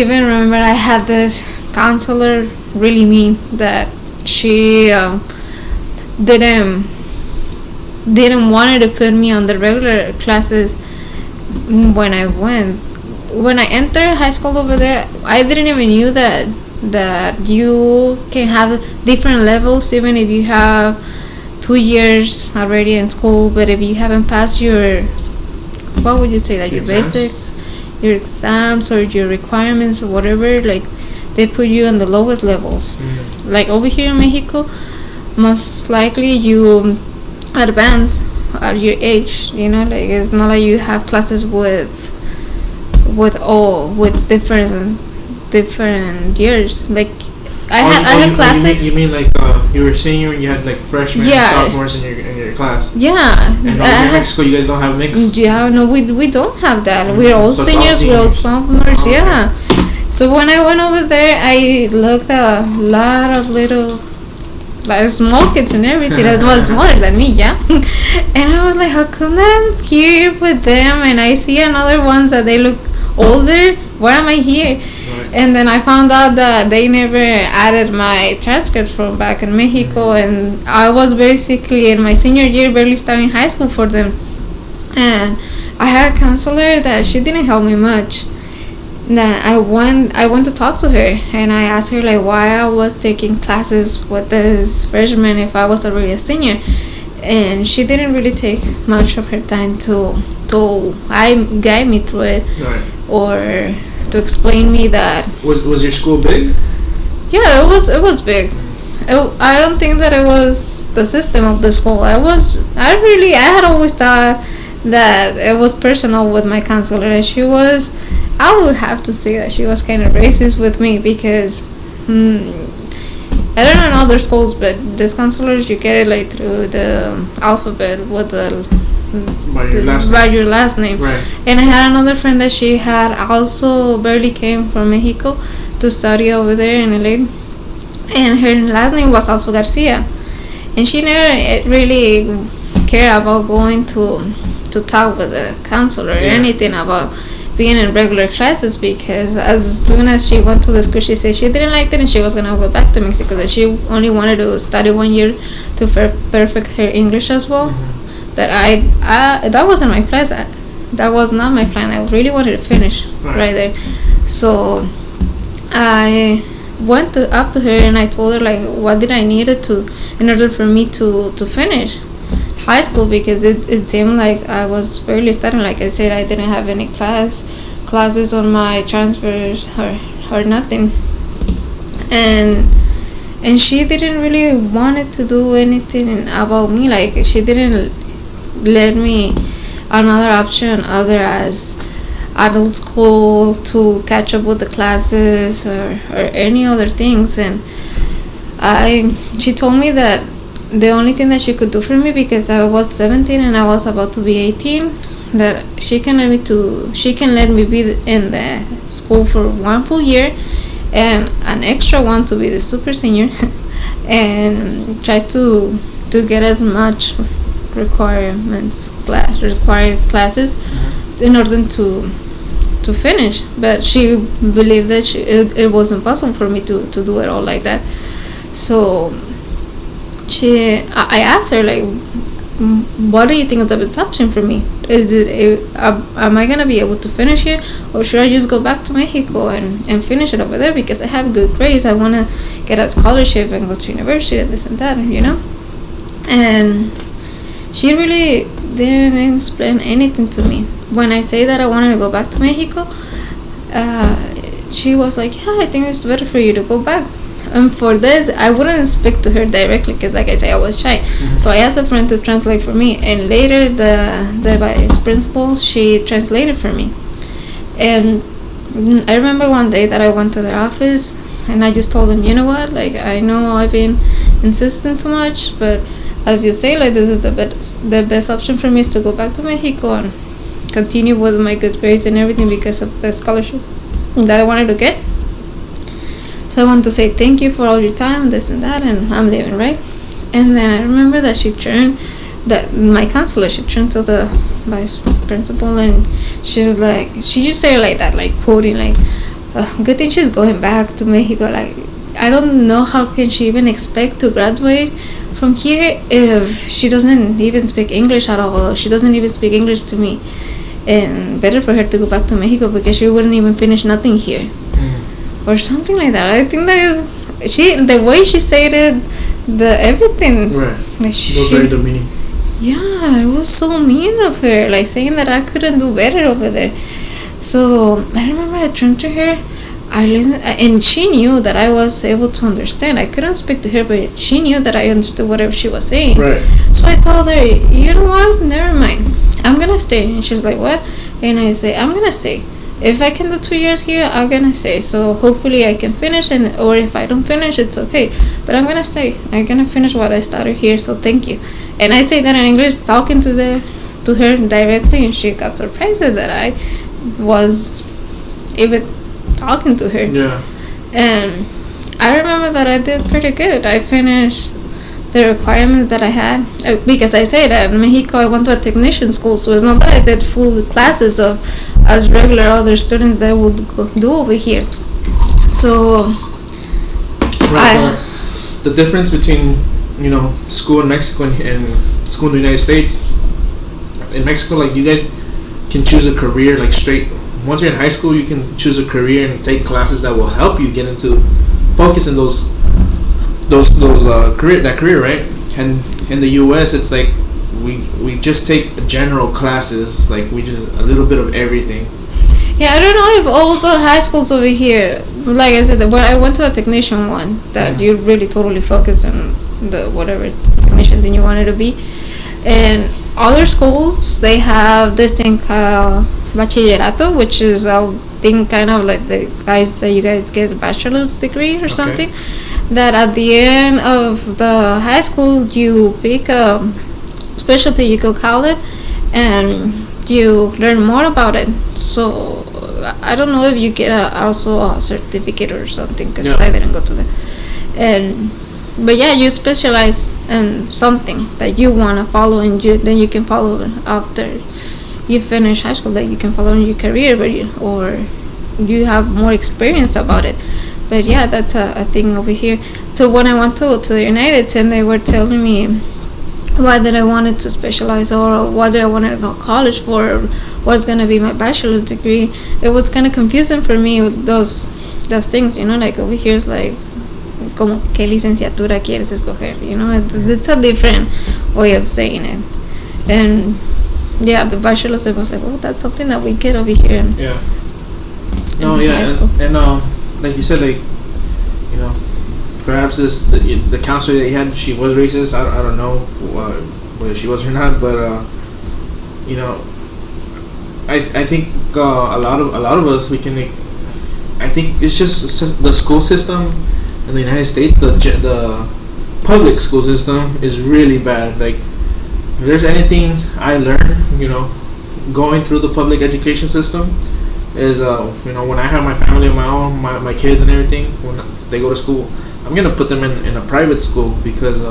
even remember I had this counselor really mean that she didn't wanted to put me on the regular classes when I entered high school over there. I didn't even knew that you can have different levels even if you have 2 years already in school, but if you haven't passed your, what would you say, that your basics, your exams or your requirements or whatever, like they put you on the lowest levels. Like over here in Mexico, most likely you advance at your age, like it's not like you have classes with different years. Like I had classes. You mean like you were a senior and you had like freshmen and sophomores in your class? Yeah. And over in Mexico, you guys don't have mixed? Yeah, no, we don't have that. We're all so seniors, we're all sophomores. Oh, okay. Yeah. So when I went over there, I looked at a lot of little, like small kids and everything. I was much smaller than me, yeah. And I was like, how come that I'm here with them and I see another ones that they look older? Why am I here? Right. And then I found out that they never added my transcripts from back in Mexico, and I was basically in my senior year barely starting high school for them. And I had a counselor that she didn't help me much. That I went to talk to her, and I asked her like why I was taking classes with this freshman if I was already a senior, and she didn't really take much of her time to guide me through it, right, or to explain me that. Was your school big? Yeah, it was big. I don't think that it was the system of the school. I had always thought that it was personal with my counselor, and I would have to say that she was kind of racist with me because I don't know in other schools, but these counselors, you get it like through the alphabet with by your last name. Right. And I had another friend that she had also barely came from Mexico to study over there in LA, and her last name was also Garcia, and she never really cared about going to talk with the counselor or anything about being in regular classes, because as soon as she went to the school, she said she didn't like it and she was gonna go back to Mexico, that she only wanted to study 1 year to perfect her English as well. But I that wasn't my plan. That was not my plan. I really wanted to finish right there. So I went up to her and I told her like what did I need in order for me to finish high school, because it seemed like I was barely studying. Like I said, I didn't have any classes on my transfers or nothing, and she didn't really wanted to do anything about me. Like she didn't let me another option other as adult school to catch up with the classes or any other things. And she told me that the only thing that she could do for me, because I was 17 and I was about to be 18, that she can let me be in the school for 1 full year and an extra one to be the super senior and try to get as much required classes in order to finish. But she believed that it wasn't possible for me to do it all like that. So I asked her like, what do you think is the best option for me? Am I gonna be able to finish here, or should I just go back to Mexico and finish it over there, because I have good grades, I want to get a scholarship and go to university and this and that, And she really didn't explain anything to me. When I say that I wanted to go back to Mexico, she was like, yeah, I think it's better for you to go back. And for this, I wouldn't speak to her directly because, like I say, I was shy. So I asked a friend to translate for me, and later the vice principal, she translated for me. And I remember one day that I went to their office and I just told them, you know what, like I know I've been insisting too much, but as you say, like this is the best option for me is to go back to Mexico and continue with my good grades and everything because of the scholarship that I wanted to get. So I want to say thank you for all your time, this and that, and I'm leaving, right? And then I remember that my counselor, she turned to the vice principal and she just said like that, like quoting like, Good thing she's going back to Mexico. Like, I don't know how can she even expect to graduate from here if she doesn't even speak English at all. She doesn't even speak English to me. And better for her to go back to Mexico because she wouldn't even finish nothing here. Or something like that. I think that the way she said it, the everything. Right. Like Those are the meaning. Yeah, it was so mean of her. Like saying that I couldn't do better over there. So I remember I turned to her. I listened, and she knew that I was able to understand. I couldn't speak to her, but she knew that I understood whatever she was saying. Right. So I told her, you know what? Never mind. I'm gonna stay. And she's like, what? And I say, I'm gonna stay. If I can do 2 years here, I'm gonna stay. So hopefully I can finish, and or if I don't finish, it's okay. But I'm gonna stay. I'm gonna finish what I started here. So thank you. And I say that in English, talking to her directly, and she got surprised that I was even talking to her. Yeah. And I remember that I did pretty good. I finished the requirements that I had because I say that in Mexico I went to a technician school, so it's not that I did full classes of as regular other students that would do over here. So right, the difference between school in Mexico and school in the United States. In Mexico, like, you guys can choose a career like straight. Once you're in high school, you can choose a career and take classes that will help you get into focus in those career, right? And in the U.S., it's like we just take general classes, like we just a little bit of everything. Yeah, I don't know if all the high schools over here, like I said, when I went to a technician one, that you really totally focus on the whatever technician thing you wanted to be. And other schools, they have this thing called bachillerato, which is a thing kind of like the guys that you guys get a bachelor's degree or something. That at the end of the high school, you pick a specialty, you could call it, and you learn more about it. So I don't know if you get also a certificate or something, because I didn't go to that. But yeah, you specialize in something that you want to follow, and then you can follow after you finish high school, that you can follow in your career, or you have more experience about it. But yeah, that's a thing over here. So when I went to the United States, they were telling me why that I wanted to specialize, or what I wanted to go to college for, or what's going to be my bachelor's degree. It was kind of confusing for me with those things, like over here it's like, como qué licenciatura quieres escoger, it's a different way of saying it. And yeah, the bachelor's, it was like, oh, that's something that we get over here in high school. And like you said, like, perhaps the counselor that you had, she was racist. I don't know whether she was or not, but I think a lot of us, we can. I think it's just the school system in the United States. The public school system is really bad. Like, if there's anything I learned, going through the public education system, is when I have my family of my own, my kids and everything, when they go to school, I'm gonna put them in a private school, because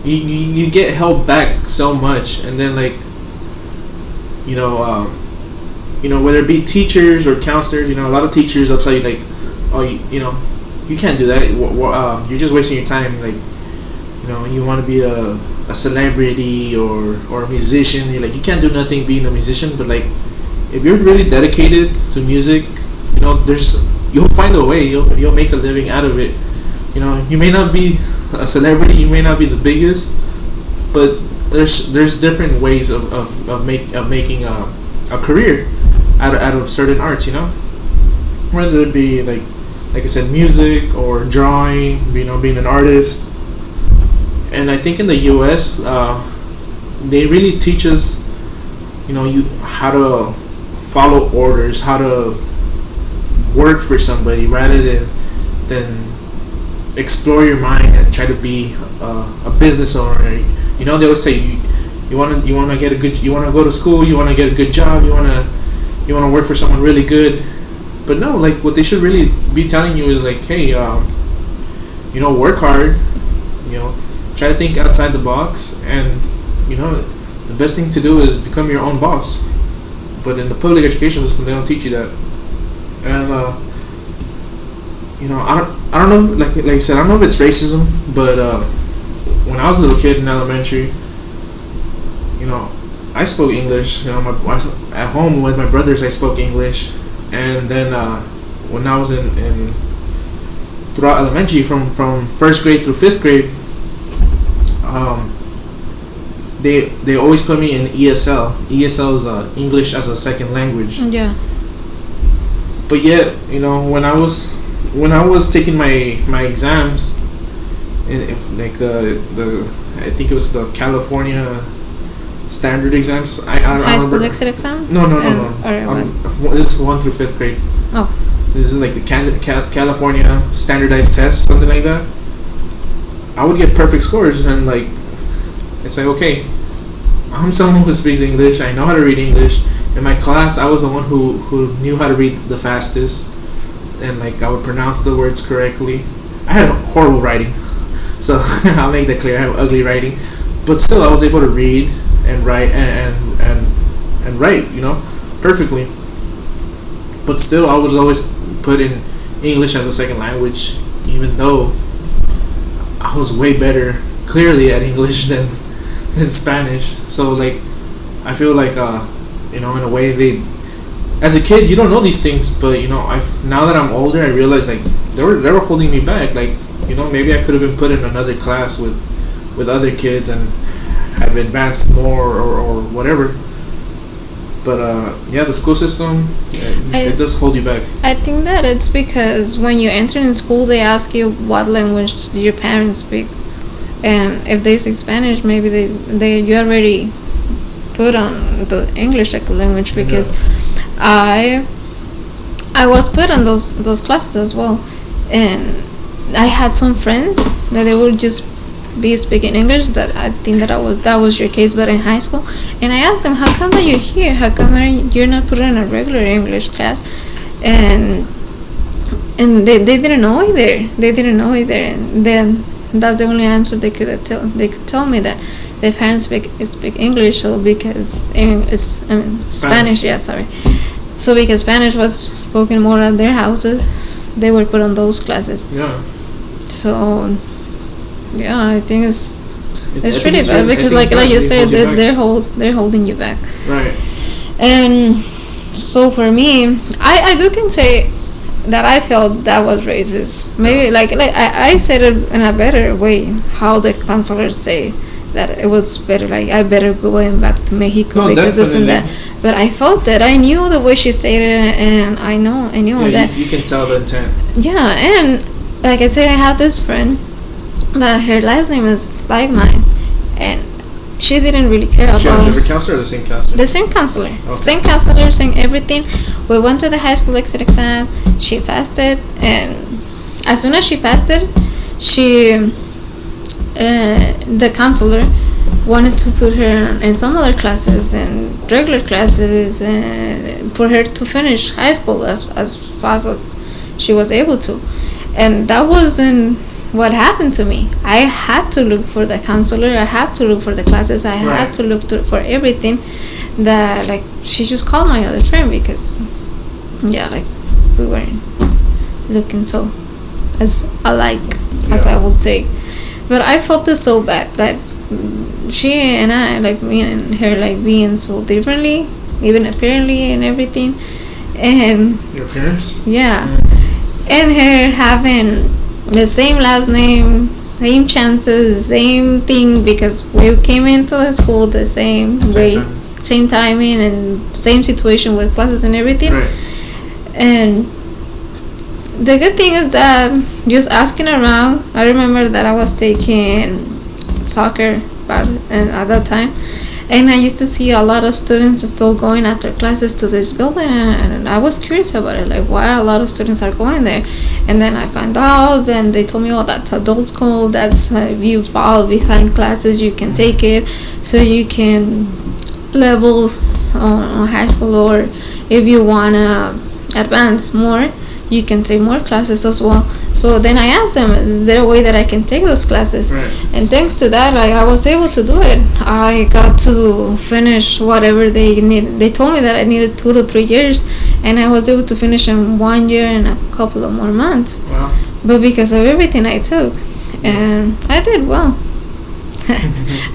you get held back so much. And then, like, whether it be teachers or counselors, a lot of teachers upset you, like, oh, you can't do that, you're just wasting your time, like, you want to be a celebrity or a musician, you're like, you can't do nothing being a musician. But like, if you're really dedicated to music, you'll find a way, you'll make a living out of it. You may not be a celebrity, you may not be the biggest, but there's different ways of making a career out of certain arts, whether it be like I said, music or drawing, being an artist. And I think in the U.S., they really teach us, you how to follow orders, how to work for somebody, rather than explore your mind and try to be a business owner. They always say you want to get a good, you want to go to school, you want to get a good job, you want to work for someone really good. But no, like, what they should really be telling you is like, hey, work hard, try to think outside the box, and the best thing to do is become your own boss. but in the public education system, they don't teach you that. And I don't know, like I said, I don't know if it's racism, but when I was a little kid in elementary, I spoke English. At home with my brothers, I spoke English, and then when I was in throughout elementary, from first grade through fifth grade, they always put me in ESL. ESL is English as a second language. Yeah. But yet, when I was taking my exams, like the I think it was the California standard exams. I High school remember. exit exam? No. This is 1 through 5th grade. Oh. This is like the California standardized test, something like that. I would get perfect scores, and like, it's like, okay, I'm someone who speaks English. I know how to read English. In my class, I was the one who knew how to read the fastest, and like I would pronounce the words correctly. I had horrible writing, so I'll make that clear. I have ugly writing, but still, I was able to read and write and write, perfectly. But still, I was always put in English as a second language, even though I was way better, clearly, at English than Spanish. So like, I feel like in a way, as a kid, you don't know these things, but now that I'm older, I realize like they were holding me back. Like, maybe I could have been put in another class with other kids and have advanced more or whatever. But the school system, it does hold you back. I think that it's because when you enter in school, they ask you what language do your parents speak, and if they speak Spanish, maybe you already put on the English like a language, because I was put on those classes as well, and I had some friends that they would just be speaking English. That I think that was your case, but in high school. And I asked them, how come that you're here? How come that you're not put in a regular English class? And they didn't know either. And then that's the only answer they could tell. They could tell me that their parents speak English, so because Spanish. Yeah, sorry. So because Spanish was spoken more at their houses, they were put on those classes. Yeah. So yeah, I think it's really bad, because like you said, they're holding you back. Right. And so for me, I can say that I felt that was racist. Maybe like I said it in a better way. How the counselors say that it was better. Like, I better go back to Mexico because this and that. But I felt that I knew the way she said it, and I knew that you can tell the intent. Yeah, and like I said, I have this friend that her last name is like mine, and she didn't really care about. She had a different counselor or the same counselor? The same counselor. Okay. Same counselor, same everything. We went to the high school exit exam. She passed it, and as soon as she passed it, the counselor wanted to put her in some other classes and regular classes, and for her to finish high school as fast as she was able to. And that wasn't what happened to me. I had to look for the counselor. I had to look for the classes. I had to look for everything. That, like, she just called my other friend because, yeah, like, we weren't looking so as alike as I would say. But I felt this so bad that she and I, like, me and her, like, being so differently, even apparently and everything. And your parents? Yeah. And her having the same last name, same chances, same thing, because we came into the school the same way, same timing, and same situation with classes and everything. Right. And the good thing is that just asking around, I remember that I was taking soccer at that time, and I used to see a lot of students still going after classes to this building, and I was curious about it, like, why a lot of students are going there. And then I found out, then they told me, oh, that's adult school, that's if you fall behind classes, you can take it, so you can level on high school, or if you want to advance more, you can take more classes as well. So then I asked them, is there a way that I can take those classes? Right. And thanks to that, like, I was able to do it. I got to finish whatever they needed. They told me that I needed 2 to 3 years, and I was able to finish in 1 year and a couple of more months. Wow. But because of everything I took, and I did well.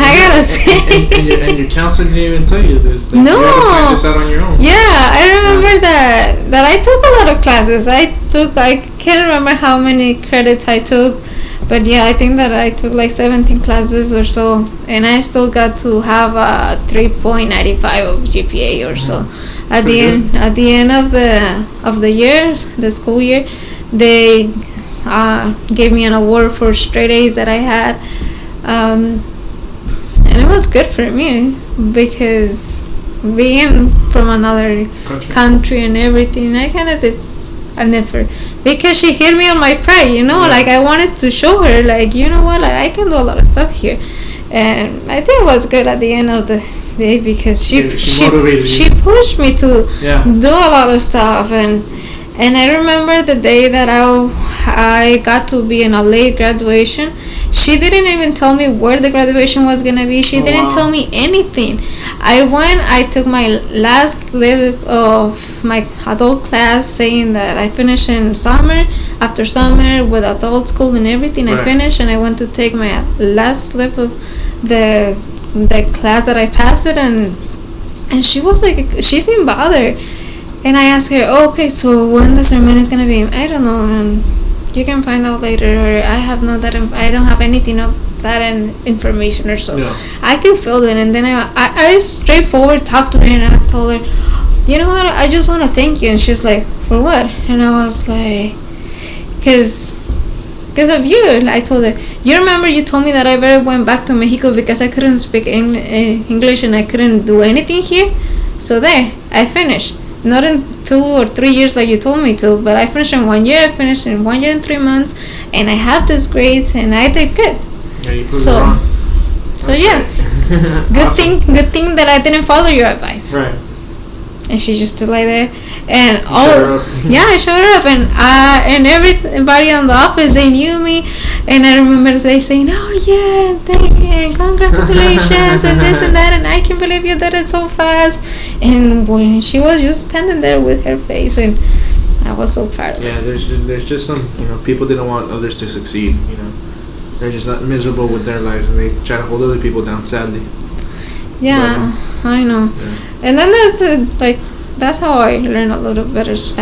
I gotta say. And your counselor didn't even tell you this. No. You had to find this out on your own. Yeah, I remember that I took a lot of classes. I can't remember how many credits I took, but yeah, I think that I took like 17 classes or so, and I still got to have a 3.95 of GPA or so. At the end of the year, the school year, they gave me an award for straight A's that I had. And it was good for me because being from another country and everything, I kind of did an effort because she hit me on my pride, like I wanted to show her, like, you know what, like, I can do a lot of stuff here. And I think it was good at the end of the day because she pushed me to do a lot of stuff. And I remember the day that I got to be in a late graduation. She didn't even tell me where the graduation was going to be. She didn't tell me anything. I took my last slip of my adult class saying that I finished in summer, after summer with adult school and everything. Right. I finished, and I went to take my last slip of the class that I passed it, and she was like, she seemed bothered. And I asked her, okay, so when the ceremony is going to be? I don't know, and you can find out later, or I don't have anything of that information or so. Yeah. I can feel it. And then I straightforward talked to her, and I told her, you know what, I just want to thank you. And she's like, for what? And I was like, because of you. I told her, you remember you told me that I better went back to Mexico because I couldn't speak English and I couldn't do anything here? So there, I finished. Not in 2 or 3 years like you told me to, but I finished in 1 year. I finished in 1 year and 3 months, and I had these grades, and I did good. Yeah, you proved it wrong. So yeah, good awesome. Good thing that I didn't follow your advice. Right. And she just stood like there, and I showed her up, and everybody in the office, they knew me, and I remember they saying, "Oh yeah, thank you, congratulations," and this and that, and I can't believe you did it so fast. And when she was just standing there with her face, and I was so proud of her. Yeah, there's just some people didn't want others to succeed. They're just not miserable with their lives, and they try to hold other people down. Sadly. Yeah, I know. Yeah. And then that's how I learned a little better Spanish.